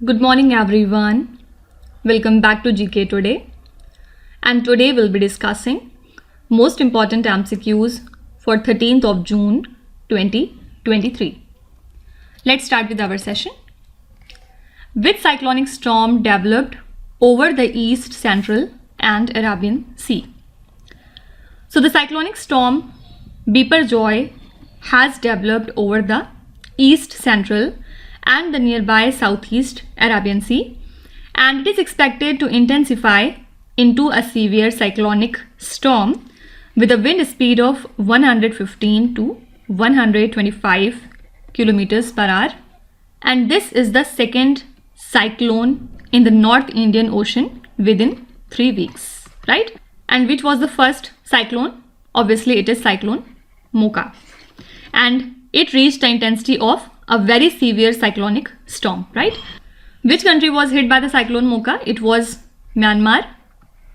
Good morning everyone. Welcome back to GK Today. And today we'll be discussing most important MCQs for 13th of June 2023. Let's start with our session. Which cyclonic storm developed over the East, Central and Arabian Sea? So the cyclonic storm Biparjoy has developed over the East, Central and the nearby Southeast Arabian Sea, and it is expected to intensify into a severe cyclonic storm with a wind speed of 115 to 125 kilometers per hour, and this is the second cyclone in the North Indian Ocean within 3 weeks, right? And which was the first cyclone? Obviously it is cyclone Mocha, and it reached the intensity of a very severe cyclonic storm, right? Which country was hit by the cyclone Mocha? It was Myanmar,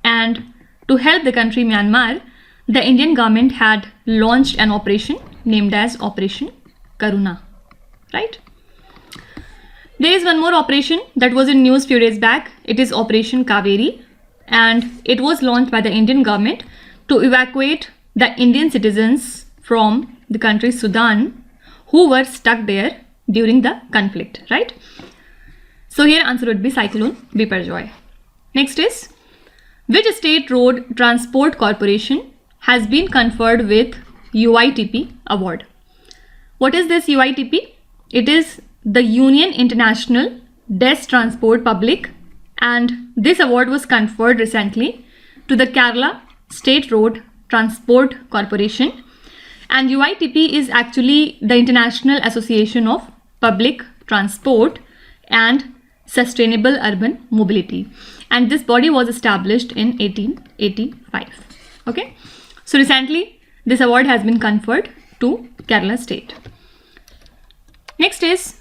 and to help the country Myanmar, the Indian government had launched an operation named as Operation Karuna, right? There is one more operation that was in news few days back. It is Operation Kaveri, and it was launched by the Indian government to evacuate the Indian citizens from the country Sudan who were stuck there during the conflict, right? So here answer would be cyclone Biparjoy. Next is, which state road transport corporation has been conferred with UITP Award? What is this UITP? It is the Union International des Transport Public, and this award was conferred recently to the Kerala State Road Transport Corporation. And UITP is actually the International Association of Public Transport and Sustainable Urban Mobility, and this body was established in 1885. Okay, so recently this award has been conferred to Kerala state. Next is,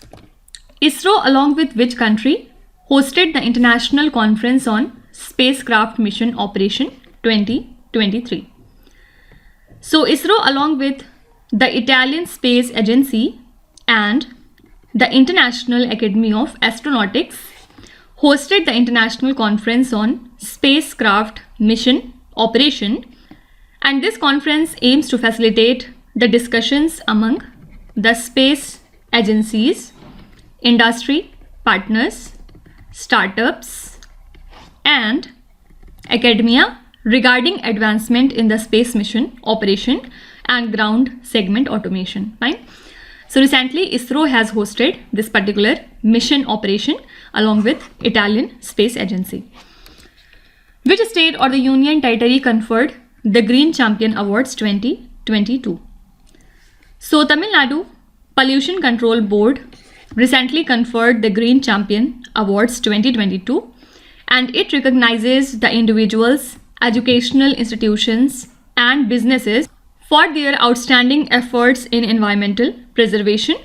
ISRO along with which country hosted the International Conference on Spacecraft Mission Operation 2023? So ISRO along with the Italian Space Agency and the International Academy of Astronautics hosted the International Conference on Spacecraft Mission Operation, and this conference aims to facilitate the discussions among the space agencies, industry partners, startups and academia regarding advancement in the space mission operation and ground segment automation, right? So recently ISRO has hosted this particular mission operation along with Italian Space Agency. Which state or the union territory conferred the Green Champion Awards 2022? So Tamil Nadu Pollution Control Board recently conferred the Green Champion Awards 2022, and it recognizes the individuals, educational institutions and businesses for their outstanding efforts in environmental preservation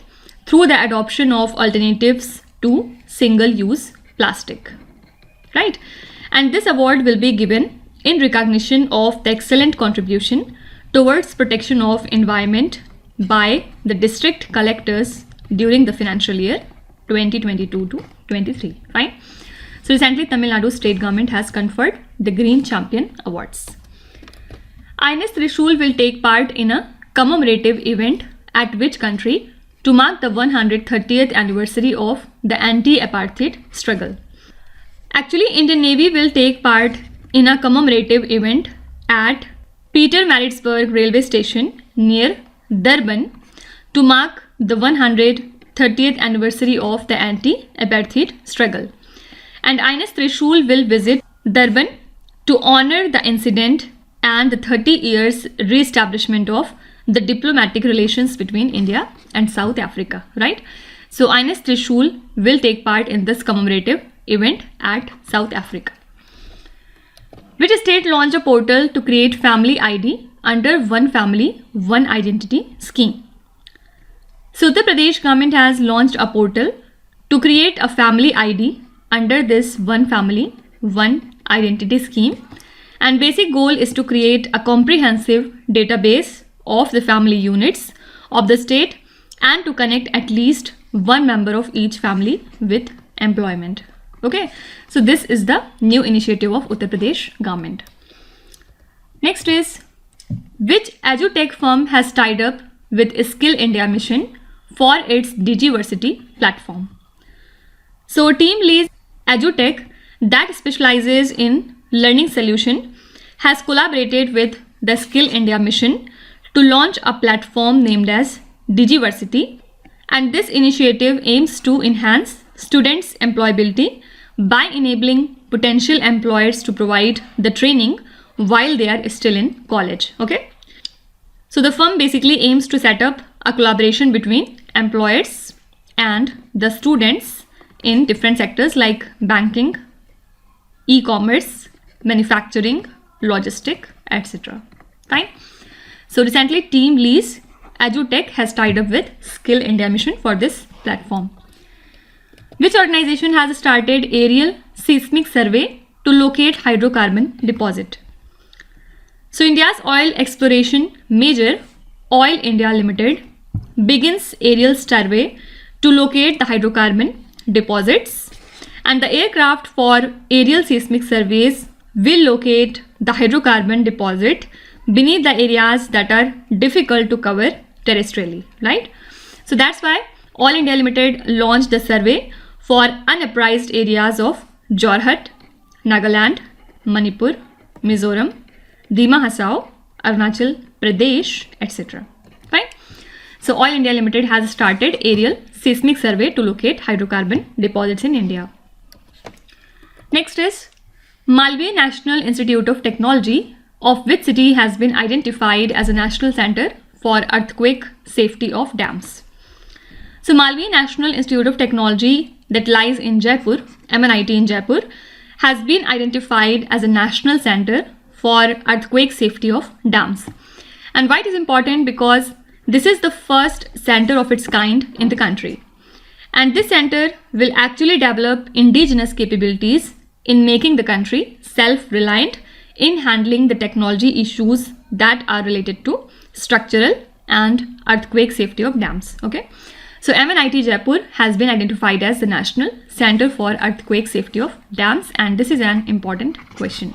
through the adoption of alternatives to single-use plastic, right? And this award will be given in recognition of the excellent contribution towards protection of environment by the district collectors during the financial year 2022 to 23, right? So recently Tamil Nadu state government has conferred the Green Champion Awards. INS Trishul will take part in a commemorative event at which country to mark the 130th anniversary of the anti-apartheid struggle? Actually, Indian Navy will take part in a commemorative event at Pietermaritzburg railway station near Durban to mark the 130th anniversary of the anti-apartheid struggle. And INS Trishul will visit Durban to honor the incident and the 30 years re-establishment of the diplomatic relations between India and South Africa, right? So INS Trishul will take part in this commemorative event at South Africa. Which state launched a portal to create family ID under One Family, One Identity scheme? So Uttar Pradesh government has launched a portal to create a family ID under this One Family, One Identity scheme, and basic goal is to create a comprehensive database of the family units of the state and to connect at least one member of each family with employment. Okay, so this is the new initiative of Uttar Pradesh government. Next is, which edutech firm has tied up with Skill India Mission for its Digivarsity platform? So Team Lee's edutech that specializes in learning solution has collaborated with the Skill India Mission to launch a platform named as Digivarsity, and this initiative aims to enhance students' employability by enabling potential employers to provide the training while they are still in college. Okay, so the firm basically aims to set up a collaboration between employers and the students in different sectors like banking, e-commerce, manufacturing, logistic, etc. Fine. So recently Team Lee's edutech has tied up with Skill India Mission for this platform. Which organization has started aerial seismic survey to locate hydrocarbon deposit? So India's oil exploration major Oil India Limited begins aerial survey to locate the hydrocarbon deposits, and the aircraft for aerial seismic surveys will locate the hydrocarbon deposit beneath the areas that are difficult to cover terrestrially, right? So that's why Oil India Limited launched the survey for unapprised areas of Jorhat, Nagaland, Manipur, Mizoram, Dima Hasao, Arunachal Pradesh, etc. Fine. So Oil India Limited has started aerial seismic survey to locate hydrocarbon deposits in India. Next is, Malviya National Institute of Technology of which city has been identified as a national center for earthquake safety of dams? So Malviya National Institute of Technology that lies in Jaipur, MNIT in Jaipur, has been identified as a national center for earthquake safety of dams. And why it is important? Because this is the first center of its kind in the country. And this center will actually develop indigenous capabilities in making the country self-reliant in handling the technology issues that are related to structural and earthquake safety of dams. Okay. So MNIT Jaipur has been identified as the National Center for Earthquake Safety of Dams, and this is an important question.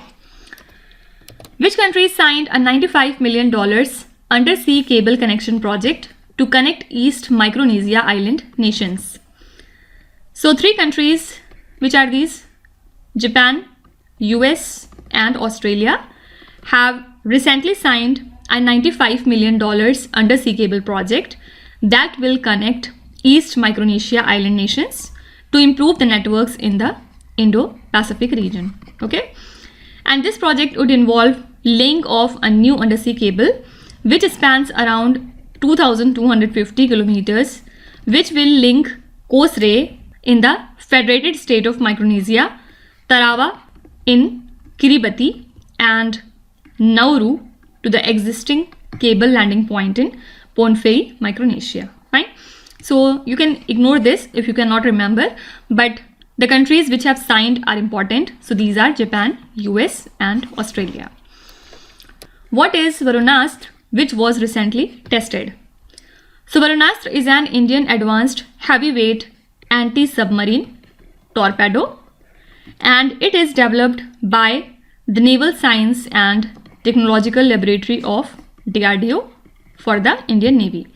Which country signed a $95 million Undersea Cable Connection Project to connect East Micronesia island nations? So 3 countries, which are these? Japan, US and Australia, have recently signed a $95 million undersea cable project that will connect East Micronesia island nations to improve the networks in the Indo-Pacific region. Okay, and this project would involve laying of a new undersea cable which spans around 2,250 kilometers, which will link Kosrae in the Federated State of Micronesia, Tarawa in Kiribati, and Nauru to the existing cable landing point in Pohnpei, Micronesia. Fine. So you can ignore this if you cannot remember, but the countries which have signed are important. So these are Japan, US and Australia. What is Varunastra, which was recently tested? So Varunastra is an Indian advanced heavyweight anti-submarine torpedo, and it is developed by the Naval Science and Technological Laboratory of DRDO for the Indian Navy.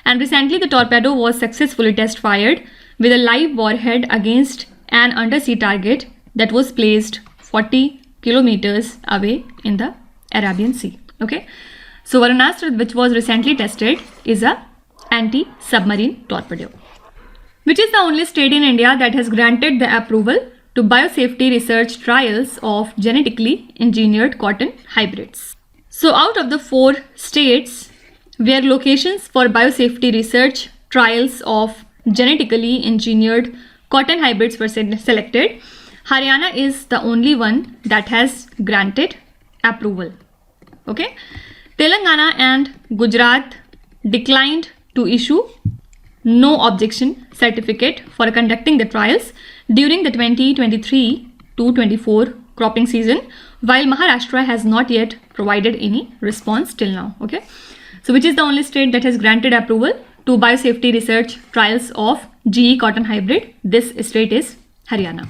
And recently the torpedo was successfully test fired with a live warhead against an undersea target that was placed 40 kilometers away in the Arabian Sea. Okay, so Varunastra, which was recently tested, is a anti-submarine torpedo. Which is the only state in India that has granted the approval to biosafety research trials of genetically engineered cotton hybrids? So out of the 4 states where locations for biosafety research trials of genetically engineered cotton hybrids were selected, Haryana is the only one that has granted approval. Okay, Telangana and Gujarat declined to issue no objection certificate for conducting the trials during the 2023-24 cropping season, while Maharashtra has not yet provided any response till now. Okay, so which is the only state that has granted approval to biosafety research trials of GE cotton hybrid? This state is Haryana.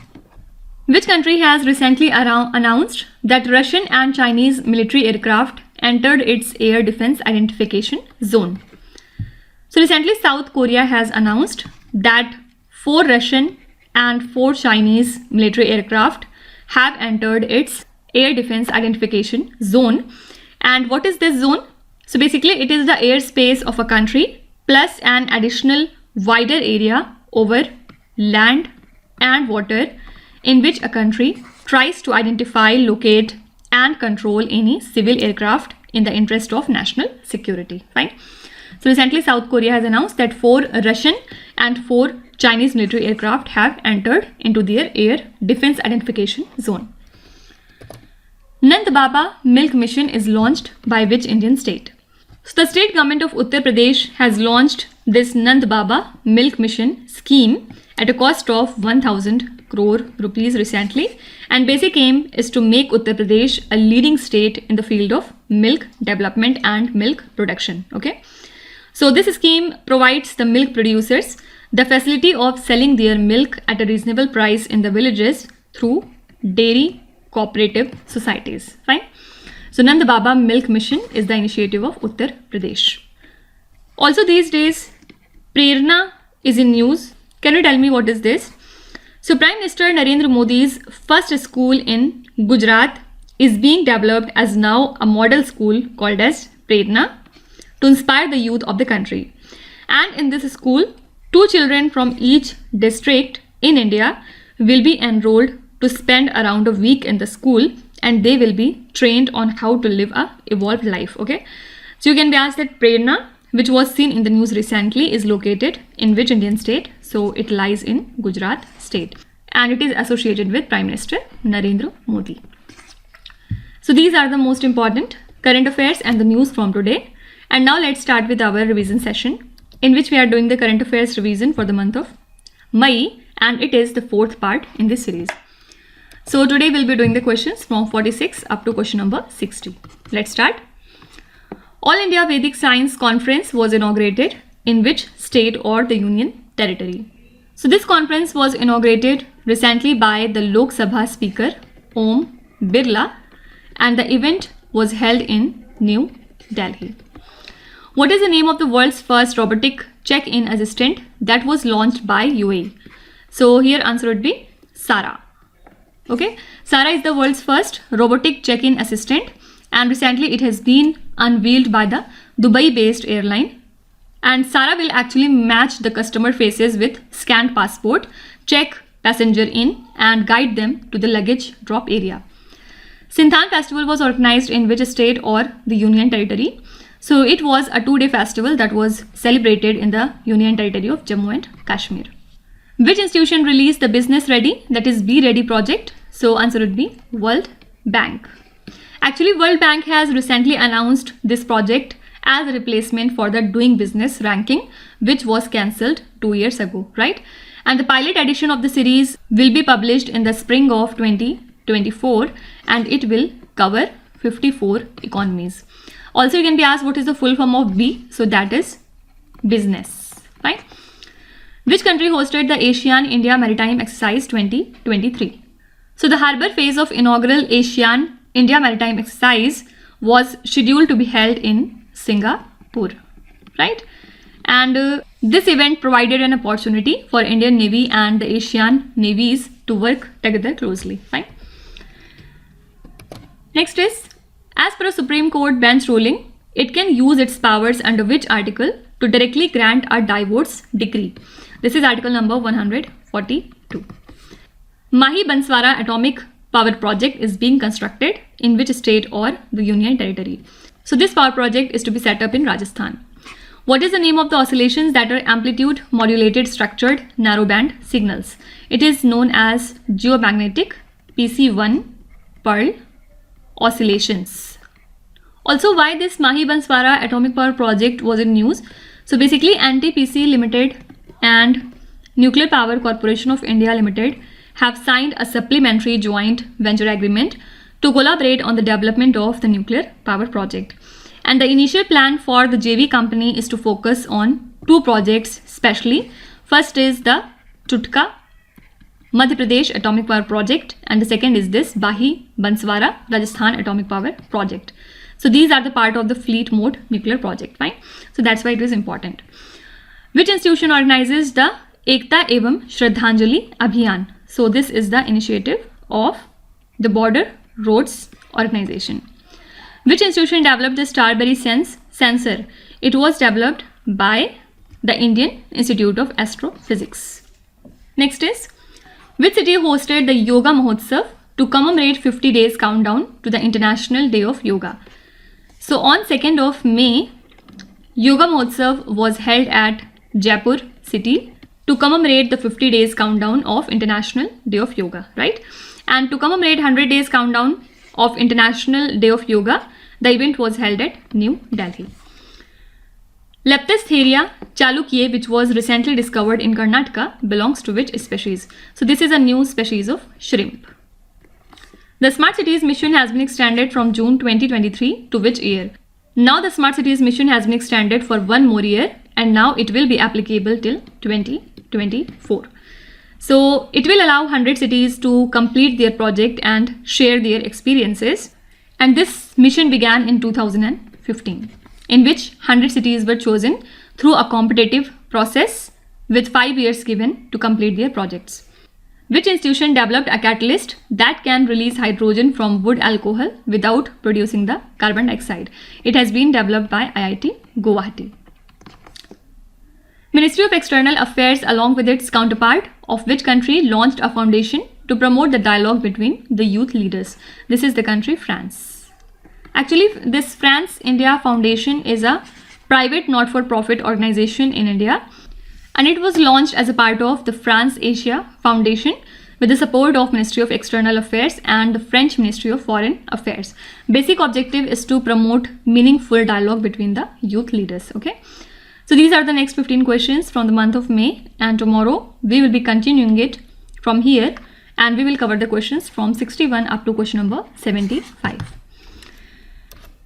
Which country has recently announced that Russian and Chinese military aircraft entered its air defense identification zone? So recently South Korea has announced that 4 Russian and 4 Chinese military aircraft have entered its air defense identification zone. And what is this zone? So basically it is the airspace of a country plus an additional wider area over land and water in which a country tries to identify, locate and control any civil aircraft in the interest of national security. Fine. So recently South Korea has announced that 4 Russian and 4 Chinese military aircraft have entered into their air defense identification zone. Nand Baba Milk Mission is launched by which Indian state? So the state government of Uttar Pradesh has launched this Nand Baba Milk Mission scheme at a cost of 1000 crore rupees recently, and basic aim is to make Uttar Pradesh a leading state in the field of milk development and milk production. Okay, so this scheme provides the milk producers the facility of selling their milk at a reasonable price in the villages through dairy cooperative societies. Fine. So Nand Baba Milk Mission is the initiative of Uttar Pradesh. Also these days Prerna is in news. Can you tell me what is this? So Prime Minister Narendra Modi's first school in Gujarat is being developed as now a model school called as Prerna to inspire the youth of the country. And in this school, 2 children from each district in India will be enrolled to spend around a week in the school, and they will be trained on how to live a evolved life. Okay, so you can be asked that Prerna, which was seen in the news recently, is located in which Indian state? So it lies in Gujarat state and it is associated with Prime Minister Narendra Modi. So these are the most important current affairs and the news from today. And now let's start with our revision session, in which we are doing the current affairs revision for the month of May, and it is the 4th part in this series. So today we'll be doing the questions from 46 up to question number 60. Let's start. All India Vedic Science Conference was inaugurated in which state or the Union Territory? So this conference was inaugurated recently by the Lok Sabha Speaker Om Birla, and the event was held in New Delhi. What is the name of the world's first robotic check-in assistant that was launched by UAE? So here answer would be Sara. Okay, Sara is the world's first robotic check-in assistant, and recently it has been unveiled by the Dubai-based airline. And Sara will actually match the customer faces with scanned passport, check passenger in and guide them to the luggage drop area. Sinthan festival was organized in which state or the Union Territory? So it was a 2-day festival that was celebrated in the Union Territory of Jammu and Kashmir. Which institution released the Business Ready, that is Be Ready project? So answer would be World Bank. Actually, World Bank has recently announced this project as a replacement for the Doing Business ranking, which was cancelled 2 years ago, right? And the pilot edition of the series will be published in the spring of 2024, and it will cover 54 economies. Also, you can be asked what is the full form of B, so that is business, right? Which country hosted the ASEAN India Maritime Exercise 2023? So the harbour phase of inaugural ASEAN India Maritime Exercise was scheduled to be held in Singapore, right? And this event provided an opportunity for Indian Navy and the ASEAN navies to work together closely, right? Next is, as per a Supreme Court bench ruling, it can use its powers under which article to directly grant a divorce decree? This is article number 142. Mahi Banswara Atomic Power Project is being constructed in which state or the Union Territory? So this power project is to be set up in Rajasthan. What is the name of the oscillations that are amplitude modulated structured narrowband signals? It is known as geomagnetic PC1 Pearl oscillations. Also, why this Mahi Banswara Atomic Power Project was in news? So basically, MPPSC Limited and Nuclear Power Corporation of India Limited have signed a supplementary joint venture agreement to collaborate on the development of the nuclear power project. And the initial plan for the JV company is to focus on 2 projects specially. First is the Chutka Madhya Pradesh Atomic Power Project, and the second is this Bahi Banswara Rajasthan Atomic Power Project. So these are the part of the fleet mode nuclear project, fine. So that's why it is important. Which institution organizes the Ekta Evam Shraddhanjali Abhiyan? So this is the initiative of the Border Roads Organization. Which institution developed the Starbury sensor? It was developed by the Indian Institute of Astrophysics. Next is, which city hosted the Yoga Mahotsav to commemorate 50 days countdown to the International Day of Yoga? So on 2nd of May, Yoga Mahotsav was held at Jaipur city to commemorate the 50 days countdown of International Day of Yoga, right? And to commemorate 100 days countdown of International Day of Yoga, the event was held at New Delhi. Leptostheria chalukyae, which was recently discovered in Karnataka, belongs to which species? So this is a new species of shrimp. The Smart Cities mission has been extended from June 2023 to which year? Now the Smart Cities mission has been extended for 1 more year, and now it will be applicable till 2024. So it will allow 100 cities to complete their project and share their experiences. And this mission began in 2015, in which 100 cities were chosen through a competitive process with 5 years given to complete their projects. Which institution developed a catalyst that can release hydrogen from wood alcohol without producing the carbon dioxide? It has been developed by IIT Guwahati. Ministry of External Affairs, along with its counterpart of which country, launched a foundation to promote the dialogue between the youth leaders? This is the country France. Actually, this France-India Foundation is a private not-for-profit organization in India, and it was launched as a part of the France-Asia Foundation with the support of Ministry of External Affairs and the French Ministry of Foreign Affairs. Basic objective is to promote meaningful dialogue between the youth leaders. Okay, so these are the next 15 questions from the month of May, and tomorrow we will be continuing it from here, and we will cover the questions from 61 up to question number 75.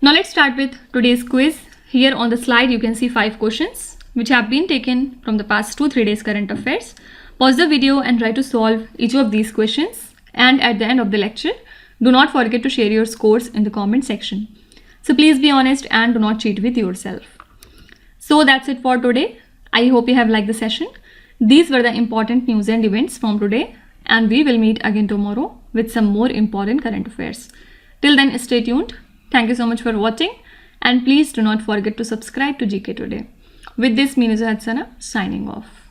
Now let's start with today's quiz. Here on the slide you can see 5 questions which have been taken from the past 2-3 days current affairs. Pause the video and try to solve each of these questions, and at the end of the lecture do not forget to share your scores in the comment section. So please be honest and do not cheat with yourself. So that's it for today. I hope you have liked the session. These were the important news and events from today, and we will meet again tomorrow with some more important current affairs. Till then, stay tuned. Thank you so much for watching, and please do not forget to subscribe to GK Today. With this, me Nuza Hadsana signing off.